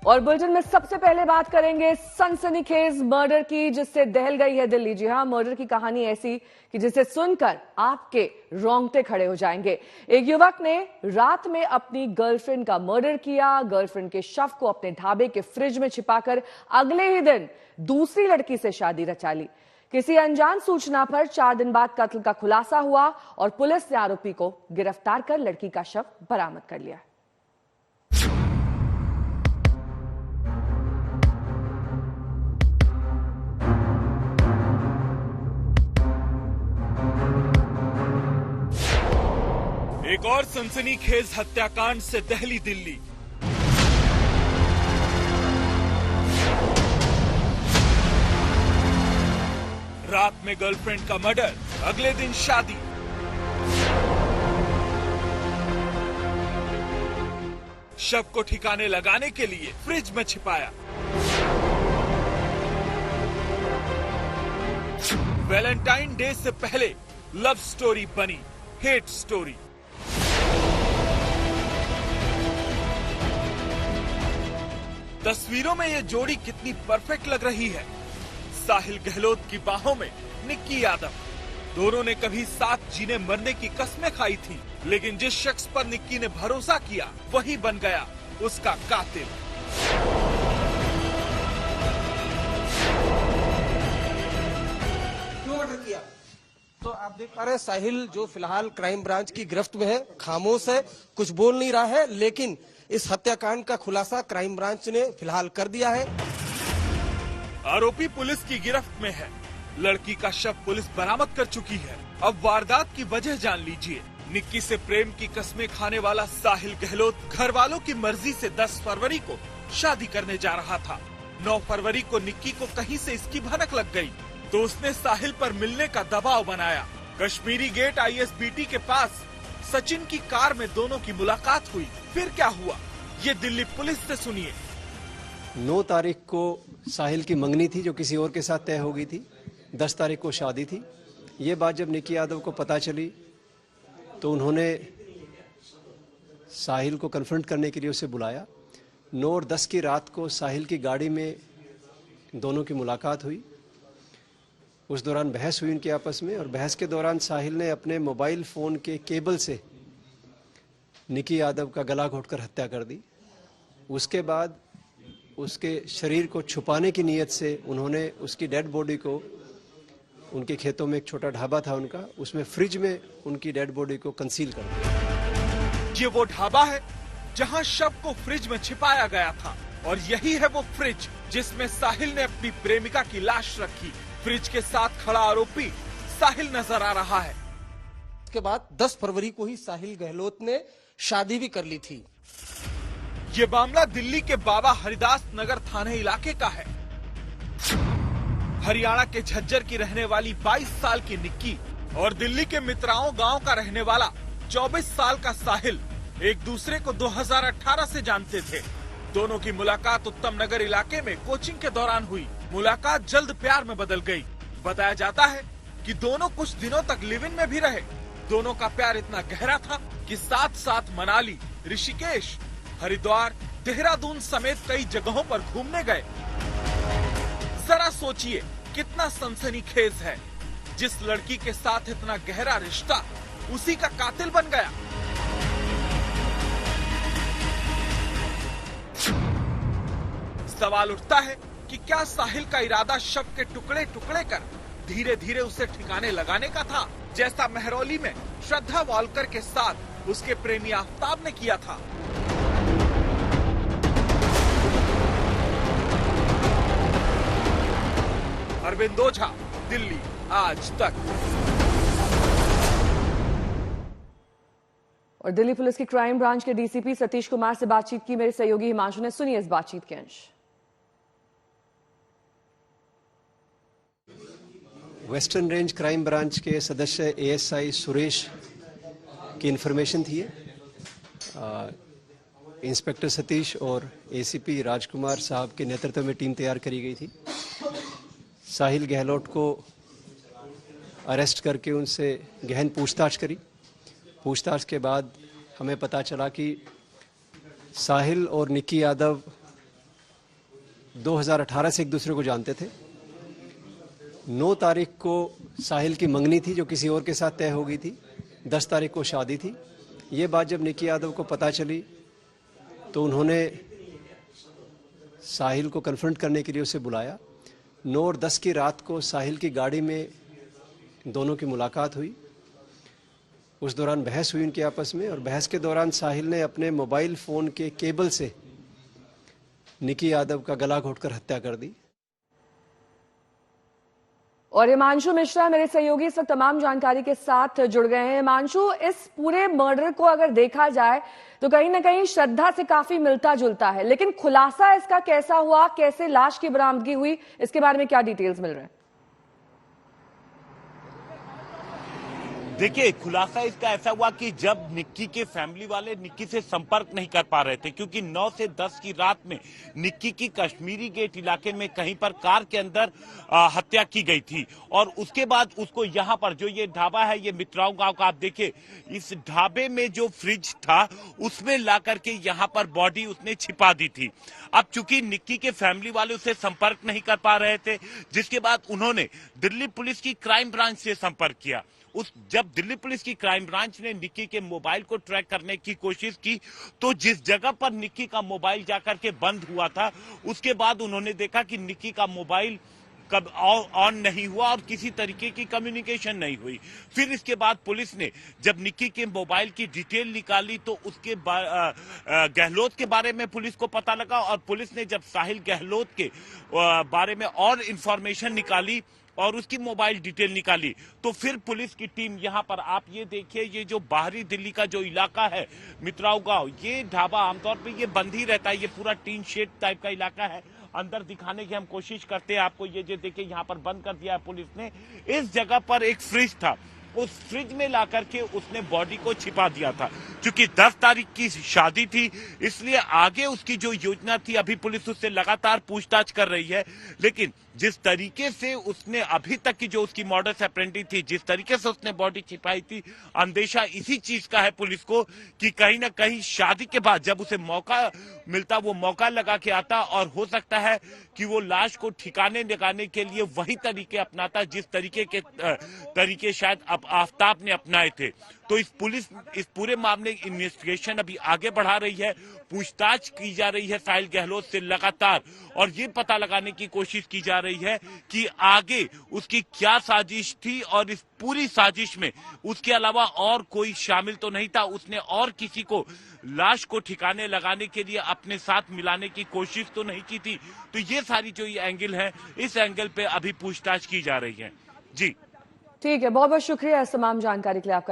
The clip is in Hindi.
और बुलेटिन में सबसे पहले बात करेंगे सनसनीखेज मर्डर की, जिससे दहल गई है दिल्ली। जी हां, मर्डर की कहानी ऐसी कि जिसे सुनकर आपके रोंगटे खड़े हो जाएंगे। एक युवक ने रात में अपनी गर्लफ्रेंड का मर्डर किया। गर्लफ्रेंड के शव को अपने ढाबे के फ्रिज में छिपाकर अगले ही दिन दूसरी लड़की से शादी रचा ली। किसी अनजान सूचना पर 4 दिन बाद कत्ल का खुलासा हुआ और पुलिस ने आरोपी को गिरफ्तार कर लड़की का शव बरामद कर लिया। एक और सनसनीखेज हत्याकांड से दहली दिल्ली। रात में गर्लफ्रेंड का मर्डर, अगले दिन शादी। शव को ठिकाने लगाने के लिए फ्रिज में छिपाया। वैलेंटाइन डे से पहले लव स्टोरी बनी हेट स्टोरी। तस्वीरों में ये जोड़ी कितनी परफेक्ट लग रही है। साहिल गहलोत की बाहों में निक्की यादव। दोनों ने कभी साथ जीने मरने की कस्में खाई थी, लेकिन जिस शख्स पर निक्की ने भरोसा किया वही बन गया उसका कातिल। क्यों मर्डर किया? तो आप देख पा रहे हैं साहिल जो फिलहाल क्राइम ब्रांच की गिरफ्त में है, खामोश है, कुछ बोल नहीं रहा है, लेकिन इस हत्याकांड का खुलासा क्राइम ब्रांच ने फिलहाल कर दिया है। आरोपी पुलिस की गिरफ्त में है। लड़की का शव पुलिस बरामद कर चुकी है। अब वारदात की वजह जान लीजिए। निक्की से प्रेम की कस्में खाने वाला साहिल गहलोत घर वालों की मर्जी से 10 फरवरी को शादी करने जा रहा था। 9 फरवरी को निक्की को कहीं से इसकी भनक लग गई, तो उसने साहिल पर मिलने का दबाव बनाया। कश्मीरी गेट ISBT के पास सचिन की कार में दोनों की मुलाकात हुई। फिर क्या हुआ, ये दिल्ली पुलिस से सुनिए। 9 तारीख को साहिल की मंगनी थी जो किसी और के साथ तय हो गई थी। 10 तारीख को शादी थी। ये बात जब निक्की यादव को पता चली तो उन्होंने साहिल को कन्फ्रंट करने के लिए उसे बुलाया। 9 और 10 की रात को साहिल की गाड़ी में दोनों की मुलाकात हुई। उस दौरान बहस हुई उनके आपस में, और बहस के दौरान साहिल ने अपने मोबाइल फ़ोन के केबल से निक्की यादव का गला घोंटकर हत्या कर दी। उसके बाद उसके शरीर को छुपाने की नीयत से उन्होंने उसकी डेड बॉडी को, उनके खेतों में एक छोटा ढाबा था उनका, उसमें फ्रिज में उनकी डेड बॉडी को कंसील कर दिया। ये वो ढाबा है जहां शव को फ्रिज में छिपाया गया था, और यही है वो फ्रिज जिसमें साहिल ने अपनी प्रेमिका की लाश रखी। फ्रिज के साथ खड़ा आरोपी साहिल नजर आ रहा है। उसके बाद 10 फरवरी को ही साहिल गहलोत ने शादी भी कर ली थी। ये मामला दिल्ली के बाबा हरिदास नगर थाने इलाके का है। हरियाणा के झज्जर की रहने वाली 22 साल की निक्की और दिल्ली के मित्राओं गांव का रहने वाला 24 साल का साहिल एक दूसरे को 2018 से जानते थे। दोनों की मुलाकात उत्तम नगर इलाके में कोचिंग के दौरान हुई। मुलाकात जल्द प्यार में बदल गई। बताया जाता है कि दोनों कुछ दिनों तक लिव इन में भी रहे। दोनों का प्यार इतना गहरा था कि साथ साथ मनाली, ऋषिकेश, हरिद्वार, देहरादून समेत कई जगहों पर घूमने गए। जरा सोचिए कितना सनसनीखेज है। जिस लड़की के साथ इतना गहरा रिश्ता, उसी का कातिल बन गया। सवाल उठता है कि क्या साहिल का इरादा शव के टुकड़े टुकड़े कर धीरे धीरे उसे ठिकाने लगाने का था, जैसा मेहरौली में श्रद्धा वालकर के साथ उसके प्रेमी आफ्ताब ने किया था। अरविंद ओझा, दिल्ली आज तक। और दिल्ली पुलिस की क्राइम ब्रांच के DCP सतीश कुमार से बातचीत की मेरे सहयोगी हिमांशु ने। सुनिए इस बातचीत के अंश। वेस्टर्न रेंज क्राइम ब्रांच के सदस्य ASI सुरेश की इन्फॉर्मेशन थी। इंस्पेक्टर सतीश और ACP राजकुमार साहब के नेतृत्व में टीम तैयार करी गई थी। साहिल गहलोत को अरेस्ट करके उनसे गहन पूछताछ करी। पूछताछ के बाद हमें पता चला कि साहिल और निक्की यादव 2018 से एक दूसरे को जानते थे। 9 तारीख को साहिल की मंगनी थी जो किसी और के साथ तय हो गई थी। 10 तारीख को शादी थी। ये बात जब निक्की यादव को पता चली तो उन्होंने साहिल को कन्फ्रंट करने के लिए उसे बुलाया। 9 और 10 की रात को साहिल की गाड़ी में दोनों की मुलाकात हुई। उस दौरान बहस हुई उनके आपस में, और बहस के दौरान साहिल ने अपने मोबाइल फ़ोन के केबल से निक्की यादव का गला घोंटकर हत्या कर दी। और हिमांशु मिश्रा मेरे सहयोगी इस वक्त तमाम जानकारी के साथ जुड़ गए हैं। हिमांशु, इस पूरे मर्डर को अगर देखा जाए तो कहीं ना कहीं श्रद्धा से काफी मिलता जुलता है, लेकिन खुलासा इसका कैसा हुआ, कैसे लाश की बरामदगी हुई, इसके बारे में क्या डिटेल्स मिल रहे हैं? देखिए, खुलासा इसका ऐसा हुआ कि जब निक्की के फैमिली वाले निक्की से संपर्क नहीं कर पा रहे थे, क्योंकि 9 से 10 की रात में निक्की की कश्मीरी गेट इलाके में कहीं पर कार के अंदर हत्या की गई थी, और उसके बाद उसको यहाँ पर जो ये ढाबा है, ये मित्राओं गांव का, आप देखिए इस ढाबे में जो फ्रिज था उसमें ला करके यहाँ पर बॉडी उसने छिपा दी थी। अब चूंकि निक्की के फैमिली वाले उससे संपर्क नहीं कर पा रहे थे, जिसके बाद उन्होंने दिल्ली पुलिस की क्राइम ब्रांच से संपर्क किया। जब दिल्ली पुलिस की क्राइम ब्रांच ने निक्की के मोबाइल को ट्रैक करने की कोशिश की, तो जिस जगह पर निक्की का मोबाइल जाकर के बंद हुआ था, उसके बाद उन्होंने देखा कि निक्की का मोबाइल कब ऑन नहीं हुआ और किसी तरीके की कम्युनिकेशन नहीं हुई। फिर इसके बाद पुलिस ने जब निक्की के मोबाइल की डिटेल निकाली तो उसके गहलोत के बारे में पुलिस को पता लगा, और पुलिस ने जब साहिल गहलोत के बारे में और इंफॉर्मेशन निकाली और उसकी मोबाइल डिटेल निकाली, तो फिर पुलिस की टीम यहाँ पर, आप ये देखिए, ये जो बाहरी दिल्ली का जो इलाका है मित्राओं गांव, ये ढाबा आमतौर पे ये बंद ही रहता है, ये पूरा टीन शेड टाइप का इलाका है। अंदर दिखाने की हम कोशिश करते हैं आपको, ये जो देखिए यहाँ पर बंद कर दिया है पुलिस ने। इस जगह पर एक फ्रिज था, उस फ्रिज में ला करके उसने बॉडी को छिपा दिया था। क्योंकि 10 तारीख की शादी थी, इसलिए आगे उसकी जो योजना थी, अभी पुलिस उससे लगातार पूछताछ कर रही है, लेकिन जिस तरीके से उसने अभी तक की जो उसकी मॉडस ऑपरेंडी थी, जिस तरीके से उसने बॉडी छिपाई थी, अंदेशा इसी चीज का है पुलिस को कि कहीं ना कहीं शादी के बाद जब उसे मौका मिलता, वो मौका लगा के आता, और हो सकता है कि वो लाश को ठिकाने लगाने के लिए वही तरीके अपनाता जिस तरीके शायद आफ्ताब ने अपनाए थे। तो पुलिस इस पूरे मामले की इन्वेस्टिगेशन अभी आगे बढ़ा रही है, पूछताछ की जा रही है साहिल गहलोत से लगातार, और ये पता लगाने की कोशिश की जा रही है कि आगे उसकी क्या साजिश थी, और इस पूरी साजिश में उसके अलावा और कोई शामिल तो नहीं था, उसने और किसी को लाश को ठिकाने लगाने के लिए अपने साथ मिलाने की कोशिश तो नहीं की थी। तो ये सारी जो ये एंगल है, इस एंगल पे अभी पूछताछ की जा रही है। जी ठीक है, बहुत बहुत शुक्रिया इस तमाम जानकारी के लिए आपका।